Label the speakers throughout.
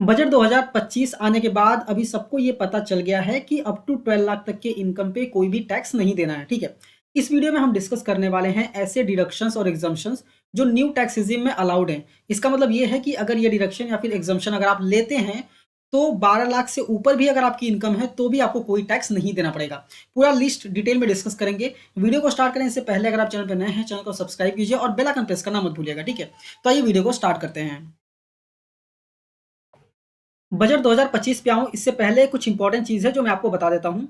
Speaker 1: Budget 2025 आने के बाद अभी सबको ये पता चल गया है कि अप टू 12 लाख तक के इनकम पे कोई भी टैक्स नहीं देना है, ठीक है। इस वीडियो में हम डिस्कस करने वाले हैं ऐसे डिडक्शंस और एग्जम्पशंस जो न्यू टैक्स रिजीम में अलाउड हैं। इसका मतलब ये है कि अगर ये डिडक्शन या फिर एग्जम्पशन अगर आप लेते हैं तो 12 लाख से ऊपर भी अगर आपकी इनकम है तो भी आपको कोई टैक्स नहीं देना पड़ेगा। पूरा लिस्ट डिटेल में डिस्कस करेंगे। वीडियो को स्टार्ट करें इससे पहले अगर आप चैनल पर नए हैं, चैनल को सब्सक्राइब कीजिए और बेल आइकन प्रेस करना मत भूलिएगा, ठीक है। तो आइए वीडियो को स्टार्ट करते हैं। बजट 2025 पे आऊँ इससे पहले कुछ इंपॉर्टेंट चीज़ है जो मैं आपको बता देता हूँ।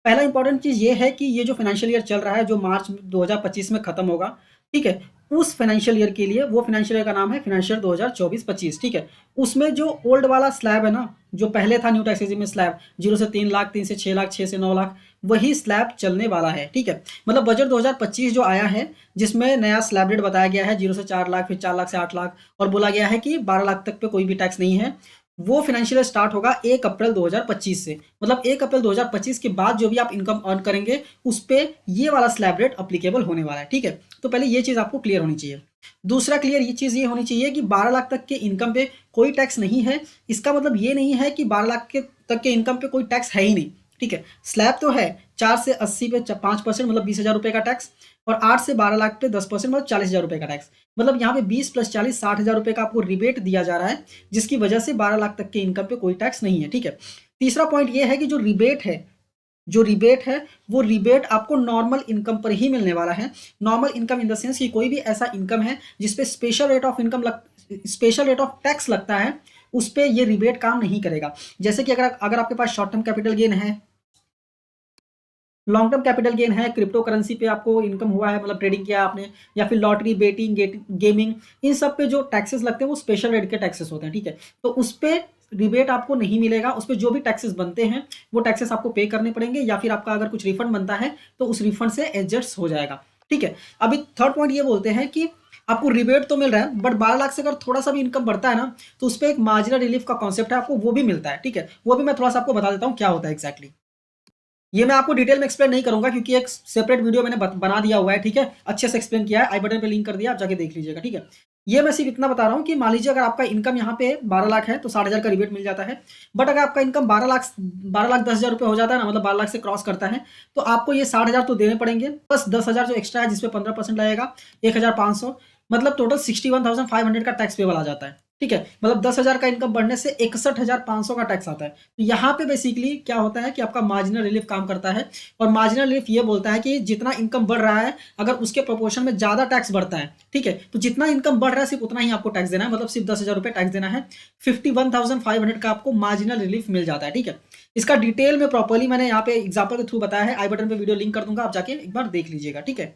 Speaker 1: पहला इंपॉर्टेंट चीज़ ये है कि ये जो फाइनेंशियल ईयर चल रहा है जो मार्च 2025 में खत्म होगा, ठीक है। उस फाइनेंशियल ईयर के लिए वो फाइनेंशियल ईयर का नाम है फाइनेंशियल 2024-25, ठीक है। उसमें जो ओल्ड वाला स्लैब है ना, जो पहले था न्यू टैक्स रेजिम में स्लैब 0 से 3 लाख, 3 से 6 लाख, 6 से 9 लाख, वही स्लैब चलने वाला है, ठीक है। मतलब बजट 2025 जो आया है जिसमें नया स्लैब रेट बताया गया है 0 से 4 लाख, फिर 4 लाख से 8 लाख और बोला गया है कि 12 लाख तक पे कोई भी टैक्स नहीं है। वो फाइनेंशियल स्टार्ट होगा 1 अप्रैल 2025 से। मतलब 1 अप्रैल 2025 के बाद जो भी आप इनकम अर्न करेंगे उस पे ये वाला स्लैब रेट अप्लीकेबल होने वाला है, ठीक है। तो पहले ये चीज़ आपको क्लियर होनी चाहिए। दूसरा क्लियर ये चीज़ ये होनी चाहिए कि 12 लाख तक के इनकम पे कोई टैक्स नहीं है। इसका मतलब ये नहीं है कि 12 लाख के तक के इनकम पे कोई टैक्स है ही नहीं, ठीक है। स्लैब तो है 4 से 80 पे 5% मतलब 20,000 रुपये का टैक्स, और 8 से 12 लाख पे 10% मतलब 40,000 रुपये का टैक्स। मतलब यहाँ पे 20 प्लस 40 60,000 रुपये का आपको रिबेट दिया जा रहा है, जिसकी वजह से 12 लाख तक के इनकम पे कोई टैक्स नहीं है, ठीक है। तीसरा पॉइंट ये है कि जो रिबेट है वो रिबेट आपको नॉर्मल इनकम पर ही मिलने वाला है। Normal income in the sense कि कोई भी ऐसा इनकम है जिसपे स्पेशल रेट ऑफ टैक्स लगता है, उस पे ये रिबेट काम नहीं करेगा। जैसे कि अगर अगर आपके पास शॉर्ट टर्म कैपिटल गेन है, लॉन्ग टर्म कैपिटल गेन है, क्रिप्टो करेंसी पे आपको इनकम हुआ है, मतलब ट्रेडिंग किया आपने, या फिर लॉटरी, बेटिंग, गेमिंग, इन सब पे जो टैक्सेस लगते हैं वो स्पेशल रेट के टैक्सेस होते हैं, ठीक है। तो उस पे रिबेट आपको नहीं मिलेगा। उस पे जो भी टैक्सेस बनते हैं वो टैक्सेस आपको पे करने पड़ेंगे, या फिर आपका अगर कुछ रिफंड बनता है तो उस रिफंड से एडजस्ट हो जाएगा, ठीक है। अभी थर्ड पॉइंट ये बोलते हैं कि आपको रिबेट तो मिल रहा है, बट 12 लाख से अगर थोड़ा सा भी इनकम बढ़ता है ना तो उस पर एक मार्जिनल रिलीफ का कॉन्सेप्ट है, आपको वो भी मिलता है, ठीक है। वो भी मैं थोड़ा सा आपको बता देता हूँ क्या होता है एग्जैक्टली। ये मैं आपको डिटेल में एक्सप्लेन नहीं करूंगा क्योंकि एक सेपरेट वीडियो मैंने बना दिया हुआ है, ठीक है। अच्छे से एक्सप्लेन किया है, आई बटन पे लिंक कर दिया, आप जाके देख लीजिएगा, ठीक है। ये मैं सिर्फ इतना बता रहा हूँ कि मान लीजिए अगर आपका इनकम यहाँ पे 12 लाख है तो 60,000 का रिबेट मिल जाता है। बट अगर आपका इनकम 12 लाख 10,000 रुपये हो जाता है ना, मतलब 12 लाख से क्रॉस करता है, तो आपको ये 60,000 तो देने पड़ेंगे, प्लस 10,000 जो एक्स्ट्रा है जिसपे 15% लगेगा, 1,500, मतलब टोटल 61,500 का टैक्स पेबल आ जाता है, ठीक है। मतलब 10,000 का इनकम बढ़ने से 61,500 का टैक्स आता है। तो यहाँ पे बेसिकली क्या होता है कि आपका मार्जिनल रिलीफ काम करता है, और मार्जिनल रिलीफ ये बोलता है कि जितना इनकम बढ़ रहा है अगर उसके प्रोपोर्शन में ज़्यादा टैक्स बढ़ता है, ठीक है, तो जितना इनकम बढ़ रहा है सिर्फ उतना ही आपको टैक्स देना है, मतलब सिर्फ 10,000 रुपये टैक्स देना है। 51,500 का आपको मार्जिनल रिलीफ मिल जाता है, ठीक है। इसका डिटेल में प्रॉपरली मैंने यहाँ पे एग्जाम्पल के थ्रू बताया है, आई बटन पे वीडियो लिंक कर दूंगा, आप जाके एक बार देख लीजिएगा, ठीक है।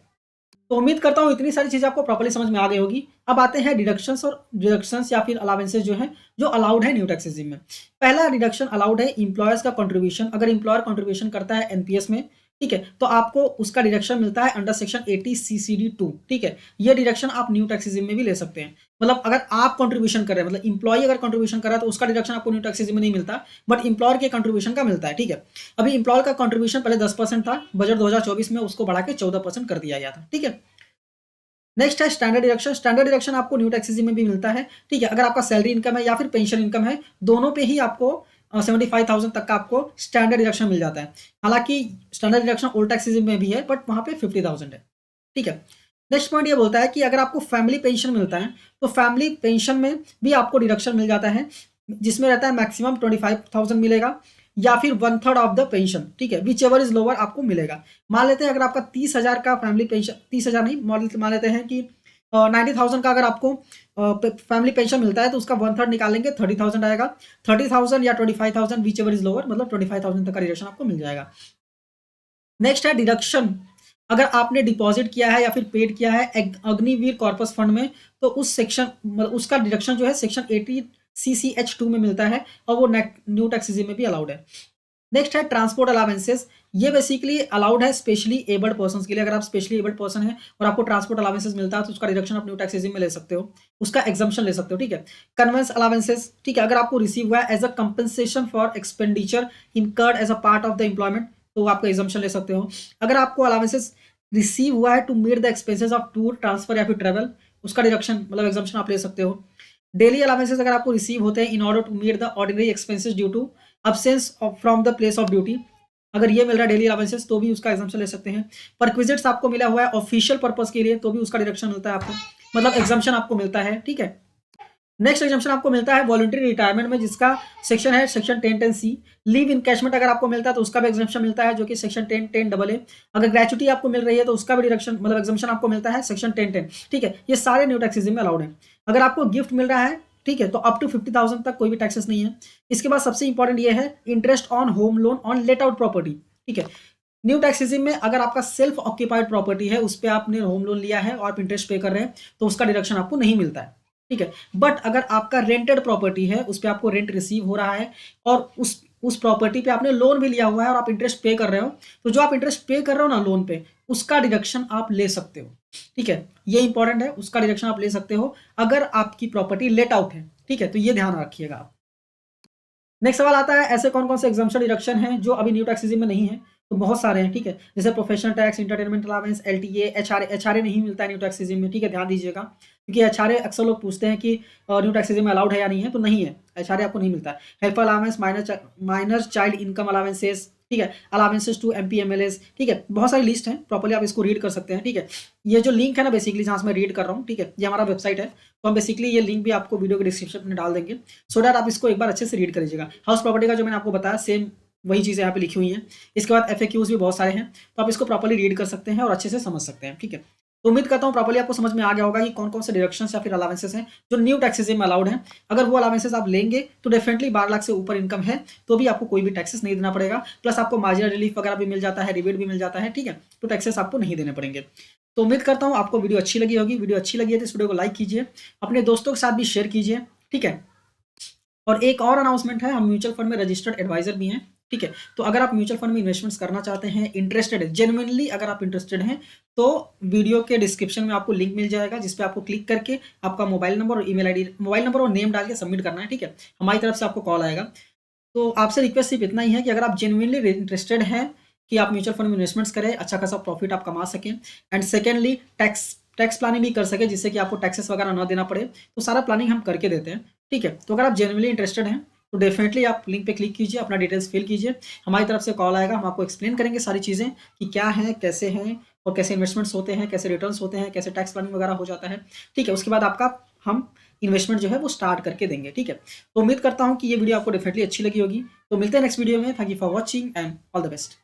Speaker 1: तो उम्मीद करता हूँ इतनी सारी चीज़ें आपको प्रॉपर्ली समझ में आ गई होगी। अब आते हैं डिडक्शंस या फिर अलावेंसेज जो हैं जो अलाउड है न्यू टैक्स रेजिम में। पहला डिडक्शन अलाउड है इंप्लॉयर्स का कंट्रीब्यूशन। अगर इंप्लॉयर कंट्रीब्यूशन करता है एनपीएस में, ठीक है, तो आपको उसका डिडक्शन मिलता है अंडर सेक्शन 80 CCD 2, ठीक है। ये डिडक्शन आप न्यू टैक्स रेजिम में भी ले सकते हैं। मतलब अगर आप कंट्रीब्यूशन कर रहे हैं, मतलब इंप्लॉय अगर कंट्रीब्यूशन कर रहा है तो उसका डिडक्शन आपको न्यू टैक्स रेजिम में नहीं मिलता, बट इंप्लॉयर के कंट्रीब्यूशन का मिलता है, ठीक है। अभी इंप्लॉयर का कंट्रीब्यूशन पहले 10% था, बजट 2024 में उसको बढ़ा के 14% कर दिया गया था, ठीक है। नेक्स्ट है स्टैंडर्ड डिडक्शन। स्टैंडर्ड डिडक्शन आपको न्यू टैक्स में भी मिलता है, ठीक है। अगर आपका सैलरी इनकम है या फिर पेंशन इनकम है, दोनों पे ही आपको 75,000 तक का आपको स्टैंडर्ड डिडक्शन मिल जाता है। हालांकि स्टैंडर्ड डिडक्शन ओल्ड टैक्स में भी है, बट वहाँ पे 50,000 है, ठीक है। नेक्स्ट पॉइंट ये बोलता है कि अगर आपको फैमिली पेंशन मिलता है तो फैमिली पेंशन में भी आपको डिडक्शन मिल जाता है, जिसमें रहता है मैक्सिमम 25,000 मिलेगा, या फिर 1/3 ऑफ द पेंशन, ठीक है, विच एवर इज लोअर आपको मिलेगा। मान लेते हैं अगर आपका 30,000 का फैमिली पेंशन, 30,000 नहीं, मान लेते हैं कि 90,000 का अगर आपको फैमिली पेंशन मिलता है तो उसका 1/3 निकालेंगे, 30,000 आएगा। 30,000 या 25,000 विच एवर इज लोअर, मतलब 25,000 तक का डिडक्शन आपको मिल जाएगा। नेक्स्ट है डिडक्शन। अगर आपने डिपॉजिट किया है या फिर पेड किया है अग्निवीर कॉर्पस फंड में, तो उस सेक्शन मतलब उसका डिडक्शन जो है सेक्शन 80 CCH 2 में मिलता है, और वो न्यू टैक्स रेजिम में भी अलाउड है। नेक्स्ट है ट्रांसपोर्ट अलावेंसेस। ये बेसिकली अलाउड है स्पेशली एबल्ड पर्सन के लिए। अगर आप स्पेशली एबल्ड पर्सन है और आपको ट्रांसपोर्ट अलावेंसेस मिलता है तो उसका डिडक्शन आप न्यू टैक्स रेजिम में ले सकते हो, उसका एग्जम्पशन ले सकते हो, ठीक है। कन्वेंस अलावेंसेस, ठीक है, अगर आपको रिसीव हुआ है as a compensation for expenditure incurred as a part of the employment, तो आपका एग्जम्पशन ले सकते हो। अगर आपको अलावेंसेस रिसीव हुआ है to meet the expenses of tour, transfer या फिर ट्रेवल, उसका डिडक्शन मतलब एग्जम्पशन आप ले सकते हो। डेली अलाउंसेस अगर आपको रिसीव होते हैं in order to meet the ordinary expenses due to absence from the place of duty, अगर ये मिल रहा है डेली अलाउंसेस तो भी उसका एग्जाम्पशन ले सकते हैं। परक्विजिट्स आपको मिला हुआ है ऑफिशियल पर्पस के लिए तो भी उसका डिडक्शन मिलता है आपको, मतलब एग्जाम्पशन आपको मिलता है, ठीक है। नेक्स्ट एग्जाम्पन आपको मिलता है वॉलंटरी रिटायरमेंट में, जिसका सेक्शन है सेक्शन 1010C। लीव इनकैशमेंट अगर आपको मिलता है तो उसका भी एग्जाम्पशन मिलता है जो कि सेक्शन 1010AA। अगर ग्रेचुटी आपको मिल रही है तो उसका भी डिडक्शन मतलब एग्जाम्पशन आपको मिलता है सेक्शन 1010, ठीक है। ये सारे न्यू टैक्स में अलाउड है। अगर आपको गिफ्ट मिल रहा है, ठीक है, तो अप टू 50,000 तक कोई भी टैक्सेस नहीं है। इसके बाद सबसे इंपॉर्टेंट ये है interest on home loan on let out property, ठीक है। न्यू टैक्सेस में अगर आपका सेल्फ ऑक्यूपाइड प्रॉपर्टी है, उस पर आपने होम लोन लिया है और आप इंटरेस्ट पे कर रहे हैं तो उसका डिडक्शन आपको नहीं मिलता है, ठीक है। बट अगर आपका रेंटेड प्रॉपर्टी है, उस पर आपको रेंट रिसीव हो रहा है और उस प्रॉपर्टी पे आपने लोन भी लिया हुआ है और आप इंटरेस्ट पे कर रहे हो, तो जो आप इंटरेस्ट पे कर रहे हो ना लोन पे, उसका डिडक्शन आप ले सकते हो, ठीक है। ये इंपॉर्टेंट है, उसका डिडक्शन आप ले सकते हो अगर आपकी प्रॉपर्टी लेट आउट है, ठीक है। तो ये ध्यान रखिएगा आप। नेक्स्ट सवाल आता है ऐसे कौन कौन से एग्जाम्पशन डिडक्शन हैं जो अभी न्यू टैक्स में नहीं है, तो बहुत सारे हैं, ठीक है। जैसे professional tax, entertainment allowance, LTA, HRA नहीं मिलता है न्यू टैक्स में, ठीक है, ध्यान दीजिएगा, क्योंकि एचआरए अक्सर लोग पूछते हैं कि न्यू टैक्स में अलाउड है या नहीं है, तो नहीं है, एचआरए आपको नहीं मिलता है। Help allowance, minor child income allowances, ठीक है, अलाउंसेस टू MPMLS, ठीक है, बहुत सारी लिस्ट है, प्रॉपर्ली आप इसको रीड कर सकते हैं, ठीक है। ये जो लिंक है ना बेसिकली जहाँ से मैं रीड कर रहा हूँ, ठीक है, ये हमारा वेबसाइट है, तो हम बेसिकली ये लिंक भी आपको वीडियो के डिस्क्रिप्शन में डाल देंगे, सो डैट आप इसको एक बार अच्छे से रीड कर लीजिएगा। हाउस प्रॉपर्टी का जो मैंने आपको बताया सेम वही चीज़ें यहाँ पे लिखी हुई हैं। इसके बाद FAQs भी बहुत सारे हैं, तो आप इसको प्रॉपर्ली रीड कर सकते हैं और अच्छे से समझ सकते हैं, ठीक है। तो उम्मीद करता हूँ प्रॉपर्ली आपको समझ में आ गया होगा कि कौन कौन से डिडक्शंस या फिर अलाउंसेस हैं जो न्यू टैक्सेस में अलाउड हैं। अगर वो अलाउंसेस आप लेंगे तो डेफिनेटली 12 लाख से ऊपर इनकम है तो भी आपको कोई भी टैक्सेस नहीं देना पड़ेगा, प्लस आपको मार्जिनल रिलीफ वगैरह भी मिल जाता है, रिबेट भी मिल जाता है, ठीक है। तो टैक्सेस आपको नहीं देने पड़ेंगे। तो उम्मीद करता हूँ आपको वीडियो अच्छी लगी होगी। वीडियो अच्छी लगी है तो इस वीडियो को लाइक कीजिए, अपने दोस्तों के साथ भी शेयर कीजिए, ठीक है। और एक और अनाउंसमेंट है, हम म्यूचुअल फंड में रजिस्टर्ड एडवाइजर भी हैं, ठीक है। तो अगर आप म्यूचुअल फंड में इन्वेस्टमेंट्स करना चाहते हैं, इंटरेस्टेड है जेन्युइनली, अगर आप इंटरेस्टेड हैं तो वीडियो के डिस्क्रिप्शन में आपको लिंक मिल जाएगा जिस पे आपको क्लिक करके आपका मोबाइल नंबर और ईमेल आईडी, मोबाइल नंबर और नेम डाल के सबमिट करना है, ठीक है। हमारी तरफ से आपको कॉल आएगा। तो आपसे रिक्वेस्ट सिर्फ इतना ही है कि अगर आप जेन्युइनली इंटरेस्टेड हैं कि आप म्यूचुअल फंड में इन्वेस्टमेंट्स करें, अच्छा खासा प्रॉफिट आप कमा सकें, एंड सेकेंडली टैक्स प्लानिंग भी कर सके जिससे कि आपको टैक्सेस वगैरह ना देना पड़े, तो सारा प्लानिंग हम करके देते हैं, ठीक है। तो अगर आप जेन्युइनली इंटरेस्टेड हैं तो डेफिनेटली आप लिंक पे क्लिक कीजिए, अपना डिटेल्स फिल कीजिए, हमारी तरफ से कॉल आएगा, हम आपको एक्सप्लेन करेंगे सारी चीज़ें कि क्या है, कैसे हैं और कैसे इन्वेस्टमेंट्स होते हैं, कैसे रिटर्न्स होते हैं, कैसे टैक्स प्लानिंग वगैरह हो जाता है, ठीक है। उसके बाद आपका हम इन्वेस्टमेंट जो है वो स्टार्ट करके देंगे, ठीक है। तो उम्मीद करता हूँ कि ये वीडियो आपको डेफिनेटली अच्छी लगी होगी। तो मिलते हैं नेक्स्ट वीडियो में। Thank you for watching and all the best.